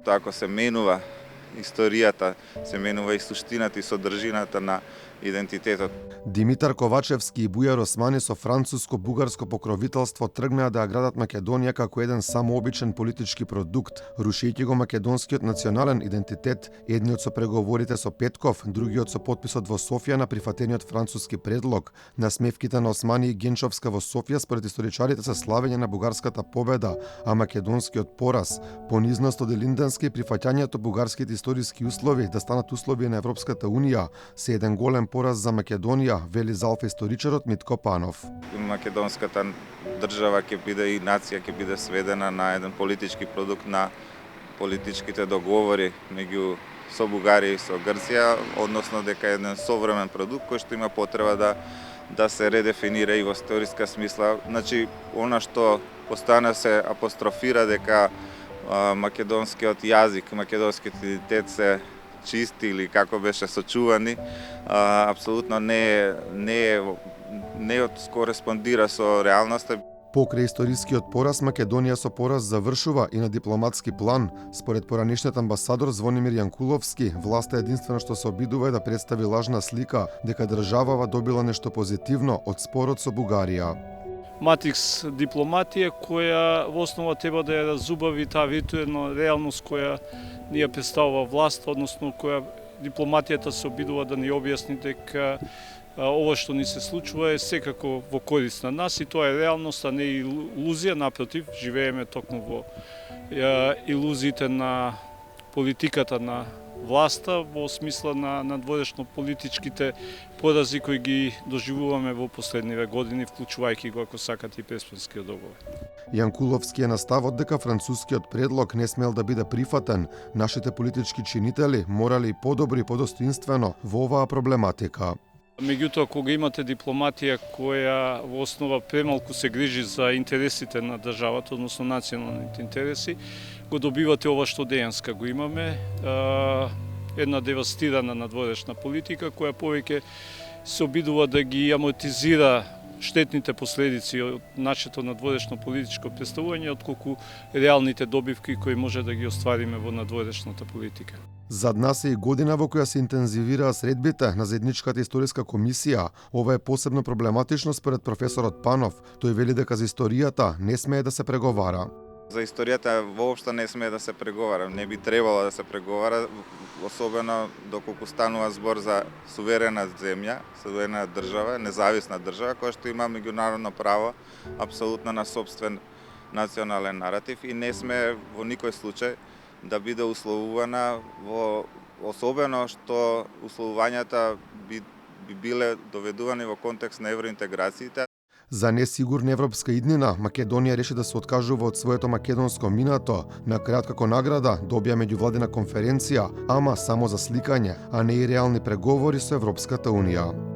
Ако се менува историјата, се менува и суштината и содржината на идентитетот. Димитар Ковачевски и Бујар Османи со француско-бугарско покровителство тргнаа да ја градат Македонија како еден само обичен политички продукт, рушејќи го македонскиот национален идентитет, едниот со преговорите со Петков, другиот со подписот во Софија на прифатениот француски предлог. Насмевките на Османи и Генчовска во Софија според историчарите се славење на бугарската победа, а македонскиот пораз, понизност од Илинденски и прифаќањето бугарските историски услови да станат услови на Европската унија се еден голем пораз за Македонија, вели залф историчарот Митко Панов. Македонската држава ќе биде и нација ќе биде сведена на еден политички продукт на политичките договори меѓу со Бугарија и со Грција, односно дека е еден современ продукт кој што има потреба да се редефинира и во историска смисла. Значи, она што постојано се апострофира дека македонскиот јазик, македонскиот идентитет се чисти или како беше сочувани, апсолутно не кореспондира со реалноста. Покрај историскиот пораз, Македонија со пораз завршува и на дипломатски план. Според поранешниот амбасадор Звонимир Јанкуловски, власта единствено што се обидува да представи лажна слика дека државава добила нешто позитивно од спорот со Бугарија. Матрикс дипломатија која во основа треба да ја разубави таа виртуелна реалност која ни ја представува власт, односно која дипломатијата се обидува да ни објасни дека ова што ни се случува е секако во корист на нас и тоа е реалност, а не илузија, напротив, живееме токму во илузиите на политиката на власта во смисла на надворешно политичките порази кои ги доживуваме во последниве години, вклучувајќи го, ако сакате, и Преспанскиот договор. Јанкуловски е на ставот дека францускиот предлог не смел да биде прифатен. Нашите политички чинители морали и подобро и подостоинствено во оваа проблематика. Меѓутоа, кога имате дипломатија која во основа премалку се грижи за интересите на државата, односно националните интереси, го добивате ова што дејанска го имаме, една девастирана надворешна политика која повеќе се обидува да ги амортизира штетните последици од нашето надворешно политичко представување, отколку реалните добивки кои може да ги оствариме во надворешната политика. Зад нас е и година во која се интензивираа средбите на заедничката историска комисија. Ова е посебно проблематично според професорот Панов. Тој вели дека за историјата не смее да се преговара. За историјата воопшто не смее да се преговара, не би требало да се преговара, особено доколку станува збор за суверена земја, суверена држава, независна држава, која што има меѓународно право апсолутно на сопствен национален наратив и не смее во никој случај да биде условувана особено што условувањата би биле доведувани во контекст на евроинтеграциите. За несигурна европска иднина, Македонија реши да се откажува од своето македонско минато. На крајот како награда добија меѓувладина конференција, ама само за сликање, а не и реални преговори со Европската унија.